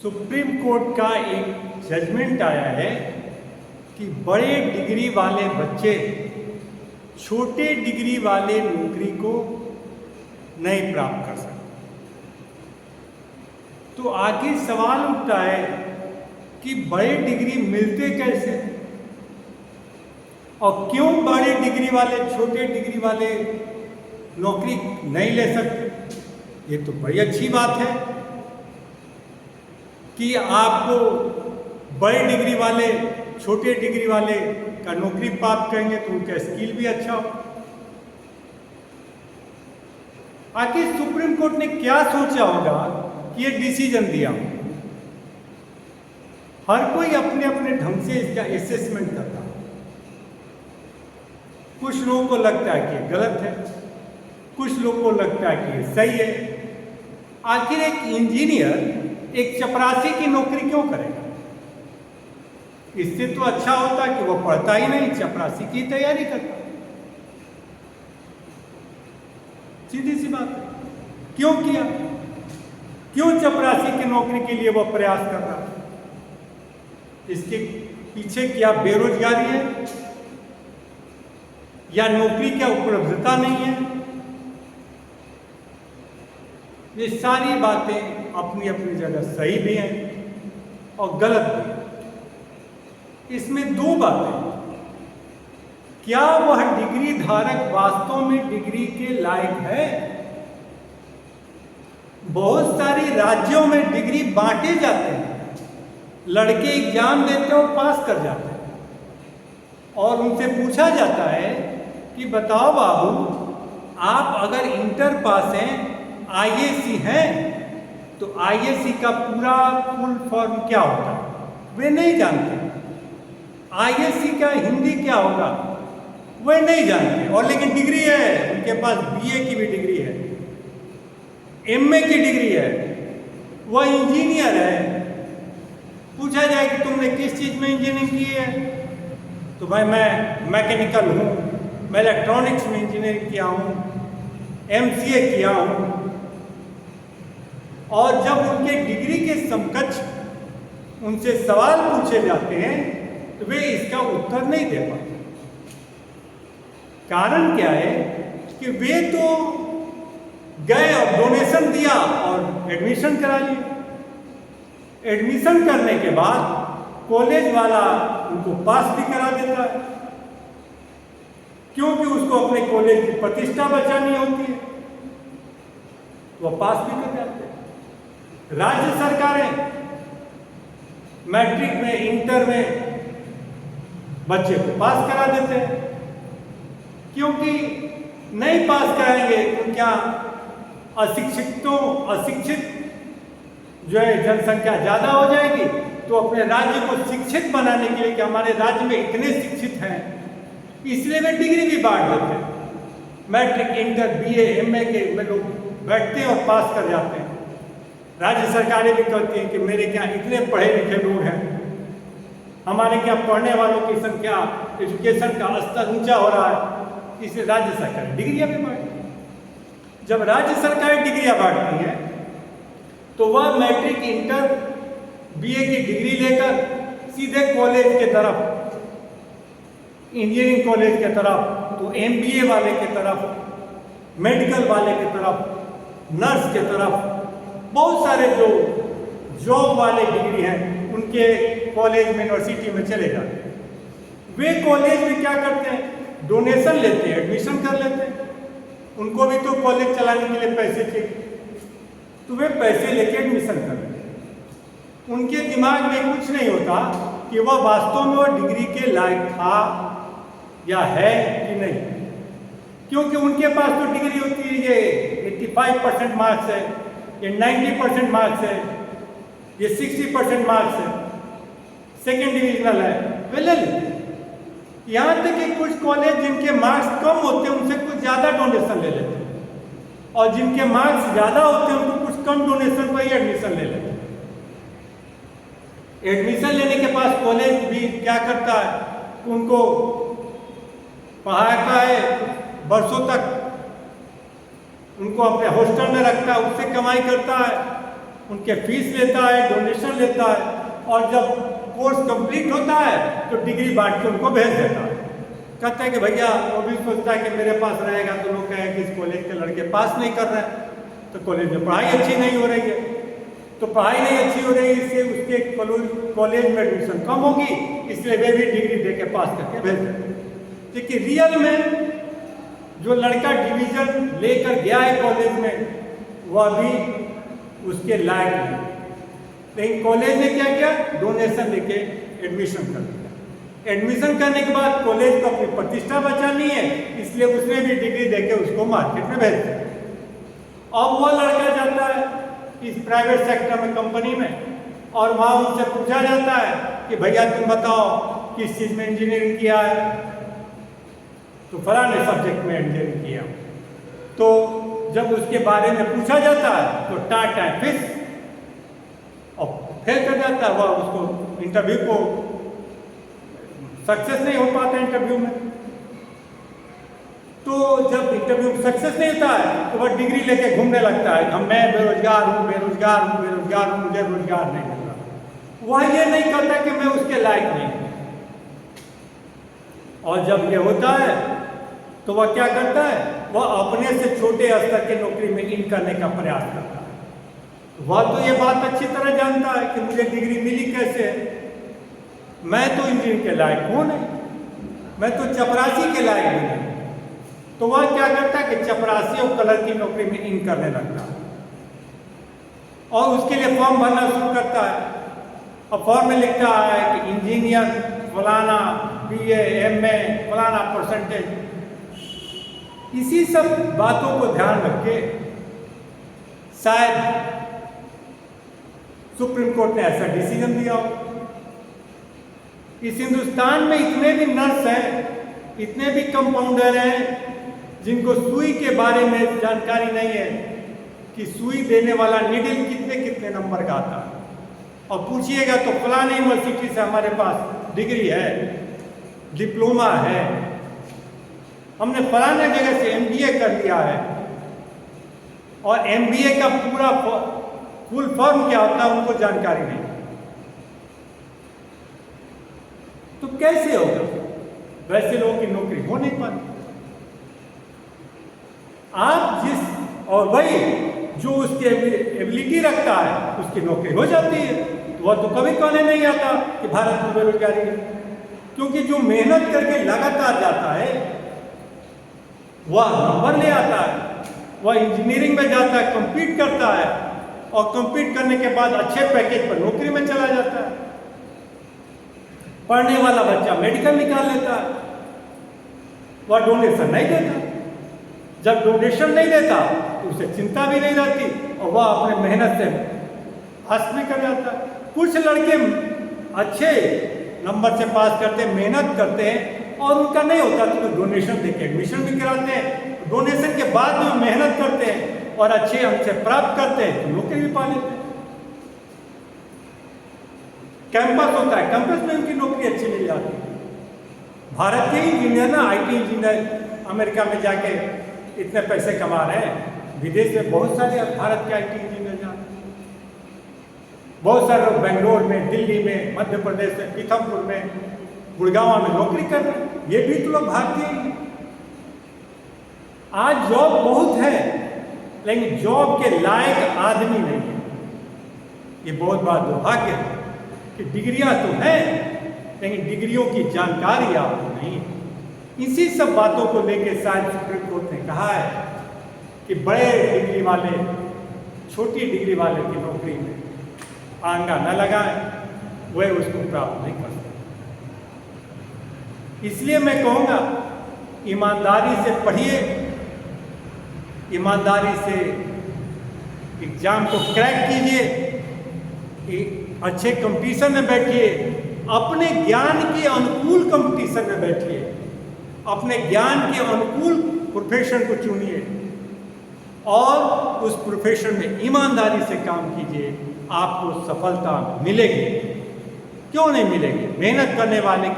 Supreme court का एक judgement आया है कि बड़े डिग्री वाले बच्चे छोटे डिग्री वाले नौकरी को नहीं प्राप्त कर सकते। तो आगे सवाल उठता है कि बड़े डिग्री मिलते कैसे और क्यों बड़े डिग्री वाले छोटे डिग्री वाले नौकरी नहीं ले सकते। ये तो बड़ी अच्छी बात है कि आपको बड़े डिग्री वाले छोटे डिग्री वाले का नौकरी प्राप्त करेंगे तो उनका स्किल भी अच्छा हो। आखिर सुप्रीम कोर्ट ने क्या सोचा होगा कि ये डिसीजन दिया। हर कोई अपने अपने ढंग से इसका असेसमेंट करता है। कुछ लोगों को लगता है कि ये गलत है, कुछ लोगों को लगता है कि ये सही है। आखिर एक इंजीनियर एक चपरासी की नौकरी क्यों करेगा? इससे तो अच्छा होता कि वो पढ़ता ही नहीं, चपरासी की तैयारी करता। सीधी सी बात है। क्यों किया? क्यों चपरासी की नौकरी के लिए वो प्रयास कर रहा? इसके पीछे क्या बेरोजगारी है या नौकरी की उपलब्धता नहीं है? ये सारी बातें अपनी अपनी जगह सही भी हैं और गलत भी हैं। इसमें दो बातें, क्या वह डिग्री धारक वास्तव में डिग्री के लायक है? बहुत सारी राज्यों में डिग्री बांटे जाते हैं, लड़के एग्जाम देते और पास कर जाते हैं और उनसे पूछा जाता है कि बताओ बाबू, आप अगर इंटर पास हैं, आईएएसी हैं, तो आईएएसी का पूरा फुल फॉर्म क्या होता है वे नहीं जानते। आईएएसी का हिंदी क्या होगा वे नहीं जानते, और लेकिन डिग्री है उनके पास, बीए की भी डिग्री है, एमए की डिग्री है, वह इंजीनियर है। पूछा जाए कि तुमने किस चीज़ में इंजीनियरिंग की है, तो भाई मैं मैकेनिकल हूँ, मैं इलेक्ट्रॉनिक्स में इंजीनियरिंग किया हूँ, एमसीए किया हूँ। और जब उनके डिग्री के समकक्ष उनसे सवाल पूछे जाते हैं तो वे इसका उत्तर नहीं दे पाते। कारण क्या है कि वे तो गए और डोनेशन दिया और एडमिशन करा लिया। एडमिशन करने के बाद कॉलेज वाला उनको पास भी करा देता है, क्योंकि उसको अपने कॉलेज की प्रतिष्ठा बचानी होती है, वह पास भी कर जाते हैं। राज्य सरकारें मैट्रिक में, इंटर में बच्चे को पास करा देते हैं, क्योंकि नहीं पास कराएंगे तो क्या अशिक्षित जो है जनसंख्या ज़्यादा हो जाएगी, तो अपने राज्य को शिक्षित बनाने के लिए कि हमारे राज्य में इतने शिक्षित हैं, इसलिए वे डिग्री भी बांट देते हैं। मैट्रिक, इंटर, बीए, एमए के में लोग बैठते हैं और पास कर जाते हैं। राज्य सरकारें भी कहती हैं कि मेरे क्या इतने पढ़े लिखे लोग हैं, हमारे क्या पढ़ने वालों की संख्या, एजुकेशन का स्तर ऊंचा हो रहा है, इसलिए राज्य सरकारें डिग्रियां भी बांटती। जब राज्य सरकारें डिग्रियां बांटती हैं तो वह मैट्रिक, इंटर, बीए की डिग्री लेकर सीधे कॉलेज के तरफ, इंजीनियरिंग कॉलेज के तरफ, तो एमबीए वाले के तरफ, मेडिकल वाले के तरफ, नर्स के तरफ, बहुत सारे जो जॉब वाले डिग्री हैं उनके कॉलेज में, यूनिवर्सिटी में चले जाते हैं। वे कॉलेज में क्या करते हैं? डोनेशन लेते हैं, एडमिशन कर लेते हैं। उनको भी तो कॉलेज चलाने के लिए पैसे चाहिए, तो वे पैसे लेके एडमिशन कर लेते हैं। उनके दिमाग में कुछ नहीं होता कि वह वास्तव में वह डिग्री के लायक था या है कि नहीं, क्योंकि उनके पास तो डिग्री होती है, ये 85% मार्क्स है, ये 90% मार्क्स है, ये 60% मार्क्स है, सेकेंड डिविजनल है, वे ले लेते हैं। यहाँ तक कि कुछ कॉलेज जिनके मार्क्स कम होते हैं उनसे कुछ ज़्यादा डोनेशन ले लेते हैं, और जिनके मार्क्स ज़्यादा होते हैं उनको कुछ कम डोनेशन पर ही एडमिशन ले लेते हैं। एडमिशन लेने के पास कॉलेज भी क्या करता है, उनको पढ़ाता है वर्षों तक, उनको अपने हॉस्टल में रखता है, उससे कमाई करता है, उनके फीस लेता है, डोनेशन लेता है, और जब कोर्स कंप्लीट होता है तो डिग्री बांट के उनको भेज देता है। कहता है कि भैया, वो भी सोचता है कि मेरे पास रहेगा तो लोग कहें कि इस कॉलेज के लड़के पास नहीं कर रहे हैं, तो कॉलेज में पढ़ाई अच्छी नहीं हो रही है। तो पढ़ाई नहीं अच्छी हो रही है, इससे उसके कॉलेज में एडमिशन कम होगी, इसलिए वे भी डिग्री दे के पास करके भेज देते हैं। देखिए, रियल में जो लड़का डिवीजन लेकर गया है कॉलेज में, वह भी उसके लायक नहीं। लेकिन कॉलेज ने क्या किया? डोनेशन लेके एडमिशन कर दिया। एडमिशन करने के बाद कॉलेज को अपनी प्रतिष्ठा बचानी है, इसलिए उसने भी डिग्री देके उसको मार्केट में भेज दिया। अब वह लड़का जाता है इस प्राइवेट सेक्टर में, कंपनी में, और वहाँ उनसे पूछा जाता है कि भैया तुम बताओ किस चीज़ में इंजीनियरिंग किया है? तो फलाने सब्जेक्ट में इंजीनियरिंग किया। तो जब उसके बारे में पूछा जाता है तो टाटा फिश और फेल कर जाता है। वह उसको इंटरव्यू को सक्सेस नहीं हो पाता इंटरव्यू में। तो जब इंटरव्यू सक्सेस नहीं होता है तो वह डिग्री लेके घूमने लगता है, हम मैं बेरोजगार हूँ, बेरोजगार हूँ, बेरोजगार हूँ, मुझे रोजगार नहीं मिल रहा। वह ये नहीं करता कि मैं उसके लायक नहीं हूँ। और जब ये होता है तो वह क्या करता है? वह अपने से छोटे स्तर की नौकरी में इन करने का प्रयास करता है। वह तो ये बात अच्छी तरह जानता है कि मुझे डिग्री मिली कैसे, मैं तो इंजीनियर के लायक हूँ नहीं, मैं तो चपरासी के लायक भी नहीं। तो वह क्या करता है कि चपरासी और कलर की नौकरी में इन करने लगता है और उसके लिए फॉर्म भरना शुरू करता है। और फॉर्म में लिखता है कि इंजीनियर फलाना, BA, MA, फलाना परसेंटेज। इसी सब बातों को ध्यान रख के शायद सुप्रीम कोर्ट ने ऐसा डिसीजन दिया हो। इस हिंदुस्तान में इतने भी नर्स हैं, इतने भी कंपाउंडर हैं जिनको सुई के बारे में जानकारी नहीं है कि सुई देने वाला नीडल कितने कितने नंबर का आता है। और पूछिएगा तो फलाने यूनिवर्सिटी से हमारे पास डिग्री है, डिप्लोमा है, हमने फलाने जगह से MBA कर लिया है। और MBA का पूरा फुल फॉर्म क्या होता है उनको जानकारी नहीं। तो कैसे होगा? वैसे लोगों की नौकरी हो नहीं पाती। आप जिस और वही जो उसकी एबिलिटी रखता है उसकी नौकरी हो जाती है। तो वह तो कभी कहने नहीं आता कि भारत में बेरोजगारी है, क्योंकि जो मेहनत करके लगातार जाता है वह नंबर ले आता है, वह इंजीनियरिंग में जाता है, compete करता है, और compete करने के बाद अच्छे पैकेज पर नौकरी में चला जाता है। पढ़ने वाला बच्चा मेडिकल निकाल लेता है, वह डोनेशन नहीं देता। जब डोनेशन नहीं देता तो उसे चिंता भी नहीं रहती और वह अपने मेहनत से पास भी कर जाता है। कुछ लड़के अच्छे नंबर से पास करते हैं, मेहनत करते हैं और उनका नहीं होता तो डोनेशन देके एडमिशन भी कराते हैं। डोनेशन के बाद में मेहनत करते हैं और अच्छे अंक से प्राप्त करते हैं तो नौकरी भी पा लेते हैं। कैंपस होता है, कैंपस में उनकी नौकरी अच्छी मिल जाती है। भारत के इंजीनियर ना, IT इंजीनियर अमेरिका में जाके इतने पैसे कमा रहे हैं। विदेश में बहुत सारे भारत के IT इंजीनियर जाते हैं। बहुत सारे लोग बेंगलोर में, दिल्ली में, मध्य प्रदेश में, पीथमपुर में, गुड़गांव में नौकरी कर रहे हैं। ये भी तो लोग भारतीय हैं। आज जॉब बहुत है लेकिन जॉब के लायक आदमी नहीं है। ये बहुत बड़ा दुर्भाग्य है कि डिग्रियां तो हैं लेकिन डिग्रियों की जानकारी आपको नहीं है। इसी सब बातों को लेकर शायद सुप्रीम कोर्ट ने कहा है कि बड़े डिग्री वाले छोटी डिग्री वाले की नौकरी में आंगा न लगाएं, वह उसको प्राप्त नहीं कर सकते। इसलिए मैं कहूँगा ईमानदारी से पढ़िए, ईमानदारी से एग्जाम को क्रैक कीजिए, एक अच्छे कंपटीशन में बैठिए, अपने ज्ञान के अनुकूल कंपटीशन में बैठिए, अपने ज्ञान के अनुकूल प्रोफेशन को चुनिए और उस प्रोफेशन में ईमानदारी से काम कीजिए। आपको सफलता मिलेगी। क्यों नहीं मिलेगी? मेहनत करने वाले की